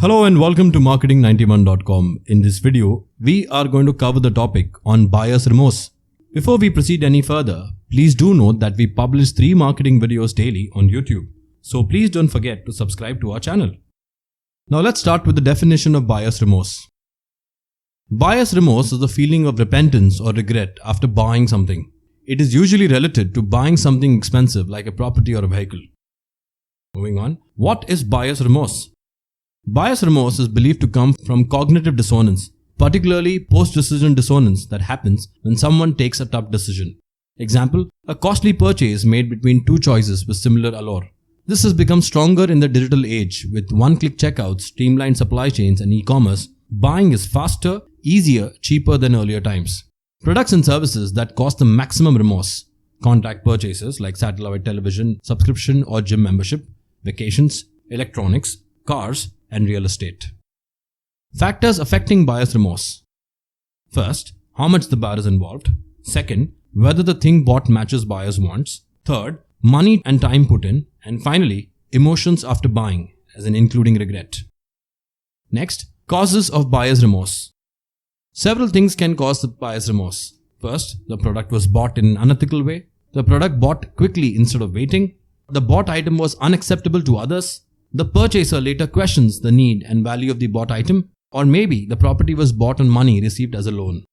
Hello and welcome to marketing91.com. In this video, we are going to cover the topic on buyer's remorse. Before we proceed any further, please do note that we publish 3 marketing videos daily on YouTube. So please don't forget to subscribe to our channel. Now let's start with the definition of buyer's remorse. Buyer's remorse is the feeling of repentance or regret after buying something. It is usually related to buying something expensive like a property or a vehicle. Moving on, what is buyer's remorse? Buyer's remorse is believed to come from cognitive dissonance, particularly post-decision dissonance that happens when someone takes a tough decision. Example, a costly purchase made between 2 choices with similar allure. This has become stronger in the digital age with one-click checkouts, streamlined supply chains and e-commerce. Buying is faster, easier, cheaper than earlier times. Products and services that cost the maximum remorse. Contract purchases like satellite television, subscription or gym membership, vacations, electronics, cars, and real estate. Factors affecting buyer's remorse. First, how much the buyer is involved. Second, whether the thing bought matches buyer's wants. Third, money and time put in. And finally, emotions after buying, as in including regret. Next, causes of buyer's remorse. Several things can cause the buyer's remorse. First, the product was bought in an unethical way. The product bought quickly instead of waiting. The bought item was unacceptable to others. The purchaser later questions the need and value of the bought item, or maybe the property was bought on money received as a loan.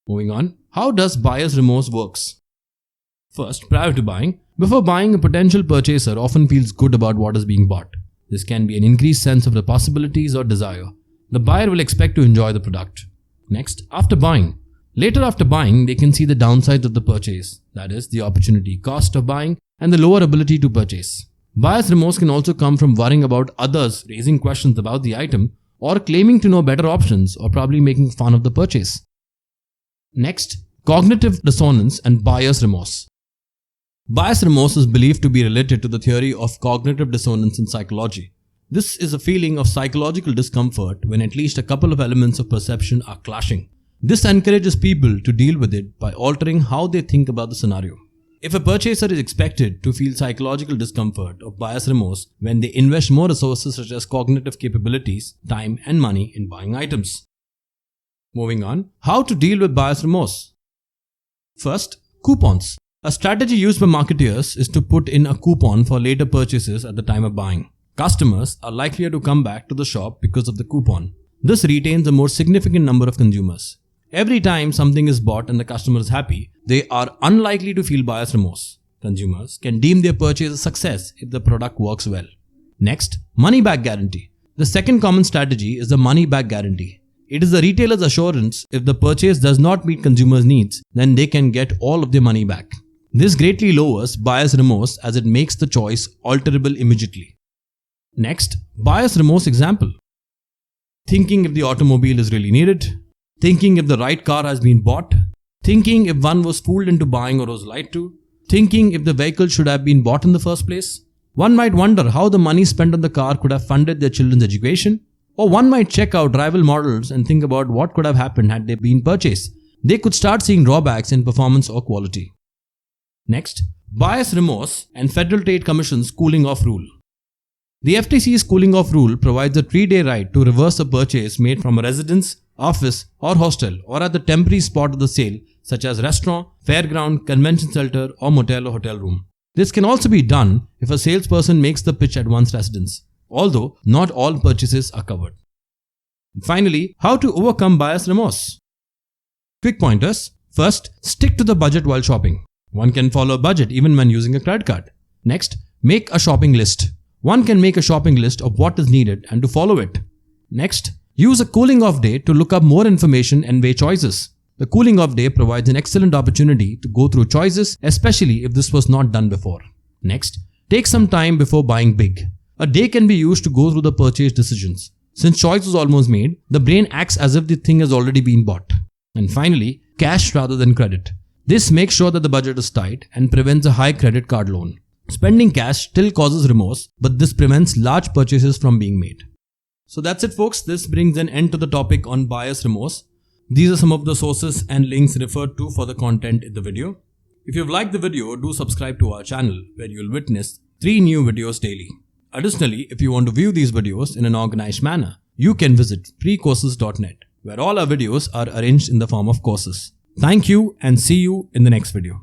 Moving on, how does buyer's remorse works? First, prior to buying, before buying, a potential purchaser often feels good about what is being bought. This can be an increased sense of the possibilities or desire. The buyer will expect to enjoy the product. Next, after buying. Later after buying, they can see the downsides of the purchase, that is, the opportunity cost of buying and the lower ability to purchase. Buyer's remorse can also come from worrying about others raising questions about the item or claiming to know better options or probably making fun of the purchase. Next, cognitive dissonance and buyer's remorse. Buyer's remorse is believed to be related to the theory of cognitive dissonance in psychology. This is a feeling of psychological discomfort when at least a couple of elements of perception are clashing. This encourages people to deal with it by altering how they think about the scenario. If a purchaser is expected to feel psychological discomfort or buyer's remorse when they invest more resources such as cognitive capabilities, time and money in buying items. Moving on, how to deal with buyer's remorse. First, coupons. A strategy used by marketeers is to put in a coupon for later purchases at the time of buying. Customers are likelier to come back to the shop because of the coupon. This retains a more significant number of consumers. Every time something is bought and the customer is happy, they are unlikely to feel buyer's remorse. Consumers can deem their purchase a success if the product works well. Next, money back guarantee. The second common strategy is the money back guarantee. It is the retailer's assurance if the purchase does not meet consumers' needs, then they can get all of their money back. This greatly lowers buyer's remorse as it makes the choice alterable immediately. Next, buyer's remorse example. Thinking if the automobile is really needed. Thinking if the right car has been bought. Thinking if one was fooled into buying or was lied to. Thinking if the vehicle should have been bought in the first place. One might wonder how the money spent on the car could have funded their children's education. Or one might check out rival models and think about what could have happened had they been purchased. They could start seeing drawbacks in performance or quality. Next, buyer's remorse and Federal Trade Commission's cooling off rule. The FTC's cooling off rule provides a 3-day right to reverse a purchase made from a residence, office or hostel or at the temporary spot of the sale such as restaurant, fairground, convention center or motel or hotel room. This can also be done if a salesperson makes the pitch at one's residence, although not all purchases are covered. And finally, how to overcome buyer's remorse. Quick pointers. First, stick to the budget while shopping. One can follow a budget even when using a credit card. Next, make a shopping list. One can make a shopping list of what is needed and to follow it. Next, use a cooling off day to look up more information and weigh choices. The cooling off day provides an excellent opportunity to go through choices, especially if this was not done before. Next, take some time before buying big. A day can be used to go through the purchase decisions. Since choice is almost made, the brain acts as if the thing has already been bought. And finally, cash rather than credit. This makes sure that the budget is tight and prevents a high credit card loan. Spending cash still causes remorse, but this prevents large purchases from being made. So that's it folks, this brings an end to the topic on buyer's remorse. These are some of the sources and links referred to for the content in the video. If you've liked the video, do subscribe to our channel where you'll witness 3 new videos daily. Additionally, if you want to view these videos in an organized manner, you can visit freecourses.net, where all our videos are arranged in the form of courses. Thank you and see you in the next video.